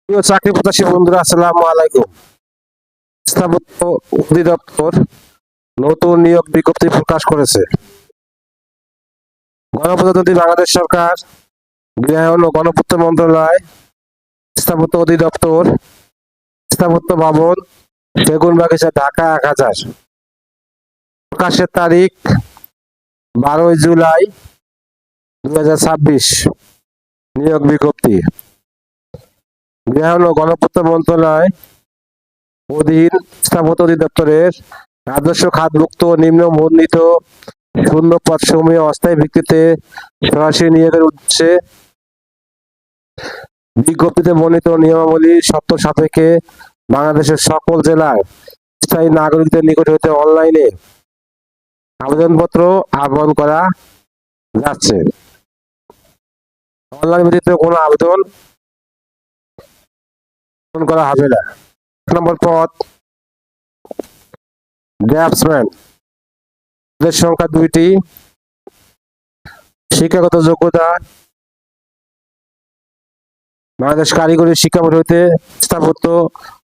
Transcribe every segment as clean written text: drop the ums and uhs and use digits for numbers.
প্রিয় চাকরি প্রত্যাশী বন্ধুরা, আসসালামু আলাইকুম। স্থাপত্য অধিদপ্তর নতুন নিয়োগ বিজ্ঞপ্তি প্রকাশ করেছে। গণপ্রজাতন্ত্রী বাংলাদেশ সরকার, গৃহায়ন ও গণপূর্ত মন্ত্রণালয়, স্থাপত্য অধিদপ্তর, স্থাপত্য ভবন, সেগুনবাগিচা, ঢাকা ১,০০০। প্রকাশের তারিখ ১২ জুলাই ২০২৬। নিয়োগ বিজ্ঞপ্তি গৃহায়ন ও গণপূর্ত মন্ত্রণালয় অধীন স্থাপত্য অধিদপ্তরের রাজস্ব খাতভুক্ত নিম্ন বর্ণিত শূন্য পদ সমূহে অস্থায়ী ভিত্তিতে সরাসরি নিয়োগের উদ্দেশ্যে বিজ্ঞপ্তিতে বর্ণিত নিয়মাবলী শর্ত সাপেক্ষে বাংলাদেশের সকল জেলার স্থায়ী নাগরিকদের নিকট হইতে অনলাইনে আবেদনপত্র আহ্বান করা যাচ্ছে। অনলাইন ব্যতীত কোনো আবেদন করা হবে না। ১ নম্বর পদ ড্রাফটসম্যান, পদের সংখ্যা ২টি। শিক্ষাগত যোগ্যতা বাংলাদেশ কারিগরি শিক্ষা বোর্ড হইতে স্থাপত্য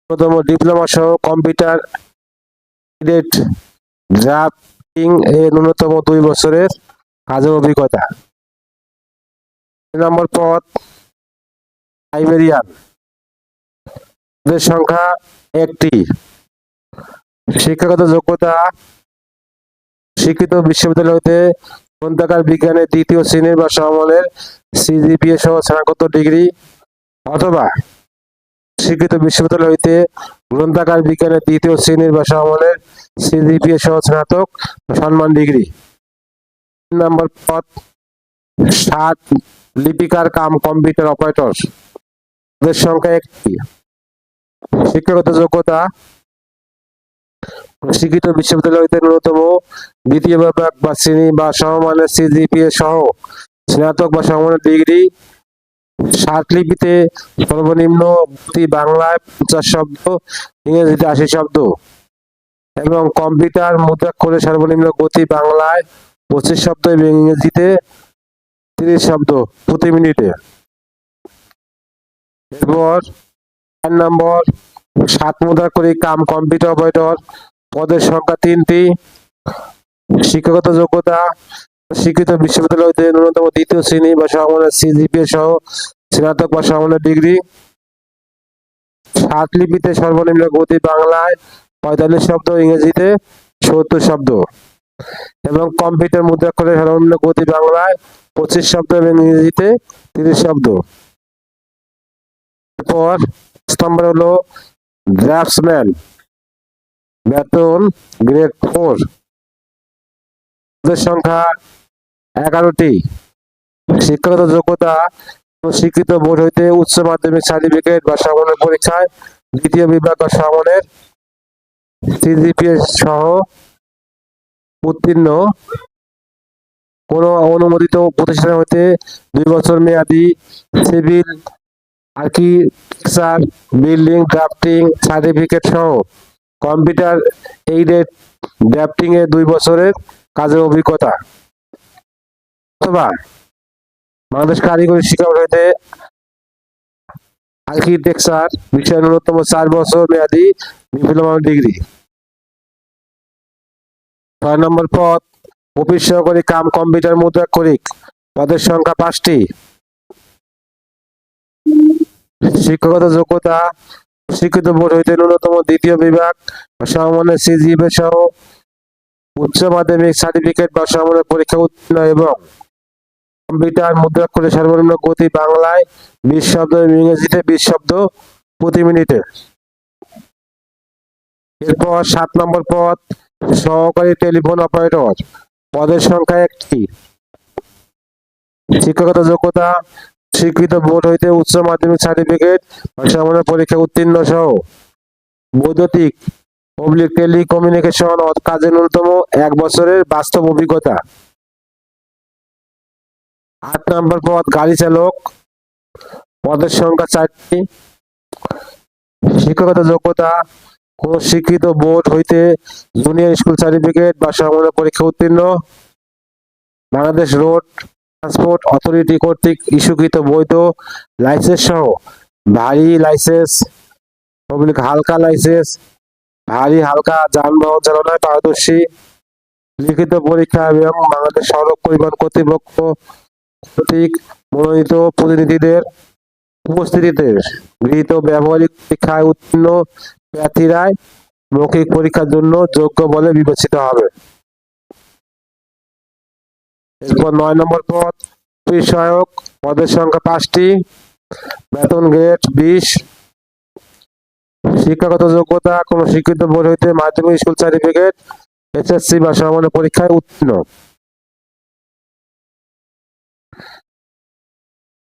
ন্যূনতম ডিপ্লোমা সহ কম্পিউটার ড্রাফটিং এ ন্যূনতম ২ বছরের কাজের অভিজ্ঞতা। ২ নম্বর পদ লাইব্রেরিয়ান, পদের সংখ্যা ১টি। শিক্ষাগত যোগ্যতা শিক্ষিত বিশ্ববিদ্যালয় হইতে গ্রন্থাগার বিজ্ঞানের ২য় শ্রেণীর বা সমমানের সিজিপিএ সহ স্নাতকোত্তর ডিগ্রি, অথবা শিক্ষিত বিশ্ববিদ্যালয় হইতে গ্রন্থাগার বিজ্ঞানের ২য় শ্রেণীর বা সমমানের সিজিপিএ সহ স্নাতক সম্মান ডিগ্রি। ৩ নম্বর পদ ষাট লিপিকার কাম কম্পিউটার অপারেটর, পদের সংখ্যা ১টি। শিক্ষাগত যোগ্যতা শিক্ষিত বিশ্ববিদ্যালয় হইতে ন্যূনতম দ্বিতীয় বিভাগ বা শ্রেণী বা সমমানের সিজিপিএ সহ স্নাতক বা সমমানের ডিগ্রি, ষাটলিপিতে সর্বনিম্ন বাংলায় ৫০ শব্দ, ইংরেজিতে ৮০ শব্দ এবং কম্পিউটার মুদ্রাক্ষরে সর্বনিম্ন গতি বাংলায় ২৫ শব্দ এবং ইংরেজিতে ৩০ শব্দ প্রতি মিনিটে। এরপর ৪ নম্বর ৭ মুদ্রাক্ষরিক কাম কম্পিউটার অপারেটর, পদের সংখ্যা ৩টি। শিক্ষাগত যোগ্যতা শিক্ষিত বিশ্ববিদ্যালয় হইতে ন্যূনতম দ্বিতীয় শ্রেণী বা সমমানের সিজিপিএ সহ স্নাতক বা সমমানের ডিগ্রি, ষাটলিপিতে সর্বনিম্ন গতি বাংলায় ৪৫ শব্দ, ইংরেজিতে ৭০ শব্দ এবং কম্পিউটার মুদ্রাক্ষরে সর্বনিম্ন গতি বাংলায় ২৫ শব্দ এবং ইংরেজিতে ৩০ শব্দ। এরপর স্তম্ভ হলো ড্রাফটসম্যান, বেতন গ্রেড ৪, পদের সংখ্যা ১১টি। শিক্ষাগত যোগ্যতা স্বীকৃত বোর্ড হইতে উচ্চ মাধ্যমিক সার্টিফিকেট বা সমমানের পরীক্ষায় ২য় বিভাগ বা সমমানের সিজিপিএ সহ উত্তীর্ণ, কোন অনুমোদিত প্রতিষ্ঠান হইতে ২ বছর মেয়াদী civil architecture building drafting certificate সহ কম্পিউটার এইডেড ড্রাফটিং এ ২ বছরের কাজের অভিজ্ঞতা, অথবা বাংলাদেশ কারিগরি শিক্ষা বোর্ড হইতে আর্কিটেকচার বিষয়ে ন্যূনতম ৪ বছর মেয়াদী ডিপ্লোমা ডিগ্রি। ৬ নম্বর পদ অফিস সহকারী কাম কম্পিউটার মুদ্রাক্ষরিক, পদের সংখ্যা ৫টি। শিক্ষাগত যোগ্যতা স্বীকৃত বোর্ড হইতে ন্যূনতম দ্বিতীয় বিভাগ বা সমমানের সিজিপিএ সহ উচ্চ মাধ্যমিক সার্টিফিকেট বা সমমানের পরীক্ষা উত্তীর্ণ এবং কম্পিউটার মুদ্রাক্ষরে সর্বনিম্ন গতি বাংলায় ২০ শব্দ এবং ইংরেজিতে ২০ শব্দ প্রতি মিনিটে। এরপর ৭ নম্বর পদ সহকারী টেলিফোন অপারেটর, পদের সংখ্যা ১টি। শিক্ষাগত যোগ্যতা স্বীকৃত বোর্ড হইতে উচ্চ মাধ্যমিক সার্টিফিকেট বা সমমানের পরীক্ষা উত্তীর্ণ সহ বৈদ্যুতিক টেলিকমিউনিকেশন কাজে ন্যূনতম ১ বছরের বাস্তব অভিজ্ঞতা। ৮ নম্বর পদ গাড়ি চালক, পদের সংখ্যা ৪টি। শিক্ষাগত যোগ্যতা কোন স্বীকৃত বোর্ড হইতে জুনিয়র স্কুল সার্টিফিকেট বা সমমানের পরীক্ষা উত্তীর্ণ, বাংলাদেশ রোড ট্রান্সপোর্ট অথরিটি কর্তৃক ইস্যুকৃত বৈধ লাইসেন্স সহ ভারী লাইসেন্স, হালকা লাইসেন্স, ভারী হালকা যানবাহন চালনায় পারদর্শী, লিখিত পরীক্ষা এবং বাংলাদেশ সড়ক পরিবহন কর্তৃপক্ষ কর্তৃক মনোনীত প্রতিনিধিদের উপস্থিতিতে গৃহীত ব্যবহারিক পরীক্ষায় উত্তীর্ণ প্রার্থীরাই মৌখিক পরীক্ষার জন্য যোগ্য বলে বিবেচিত হবে। এরপর 9 নম্বর পদ, সহায়ক, পদের সংখ্যা 5টি, বেতন গ্রেড 20, শিক্ষাগত যোগ্যতা কোন স্বীকৃত বোর্ড হইতে মাধ্যমিক স্কুল সার্টিফিকেট, এসএসসি বা সমমানের পরীক্ষায় উত্তীর্ণ।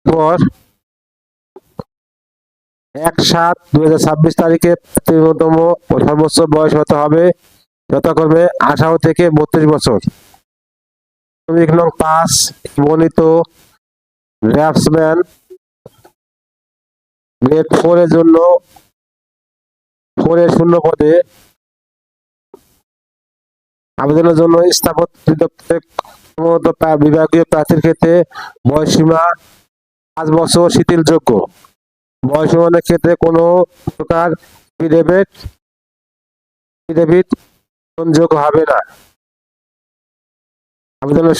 পর 1/7/2026 তারিখে ন্যূনতম ও সর্বোচ্চ বয়স হতে হবে যথাক্রমে 18 থেকে 32 বছর। শ্রমিক নং 5 বর্ণিত ড্রাফটসম্যান গ্রেড 4 এর জন্য 4 এর শূন্য পদে আবেদনের জন্য স্থাপত্য বিভাগীয় প্রার্থীর ক্ষেত্রে বয়সসীমা 5 বছর শিথিলযোগ্য। বয়সসীমার ক্ষেত্রে কোনো প্রকার এফিডেভিট গ্রহণযোগ্য হবে না। আবেদনের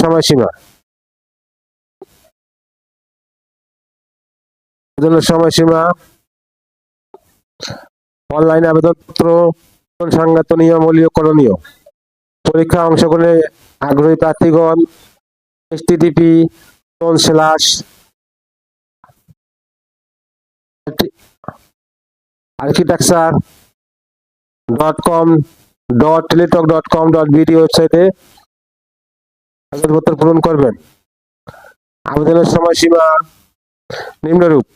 সময়সীমা অনলাইনে আবেদনপত্র সংক্রান্ত নিয়মাবলী ও করণীয়। পরীক্ষা অংশগ্রহণে আগ্রহী প্রার্থীগণ http://architecture.com.teletalk.com.bd ওয়েবসাইটে আবেদনপত্র পূরণ করবেন। আবেদনের সময়সীমা নিম্নরূপ: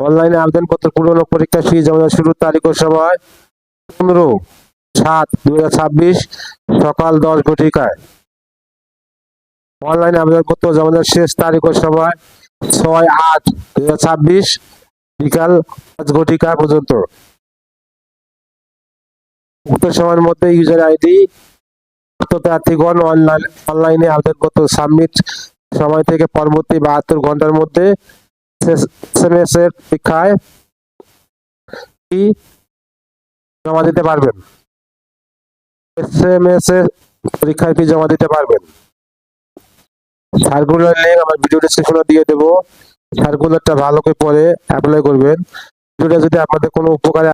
অনলাইনে আবেদনপত্র পূরণ ও পরীক্ষা ফি জমা শুরুর তারিখ ও সময় 15/7/2026 সকাল 10 ঘটিকায়। অনলাইনে আবেদনপত্র জমা দেওয়ার শেষ তারিখ ও সময় 6/8/2026 বিকাল 5 ঘটিকা পর্যন্ত। উক্ত সময়ের মধ্যে ইউজার আইডি প্রার্থীগণ অনলাইনে আবেদনপত্র সাবমিট সময় থেকে পরবর্তী 72 ঘন্টার মধ্যে এসএমএস এর পরীক্ষায় ফি জমা দিতে পারবেন। সার্কুলার লিংক আমার ভিডিও ডেসক্রিপশনে দিয়ে দেবো। সার্কুলারটা ভালো করে পড়ে অ্যাপ্লাই করবেন। ভিডিওটা যদি আপনাদের কোনো উপকারে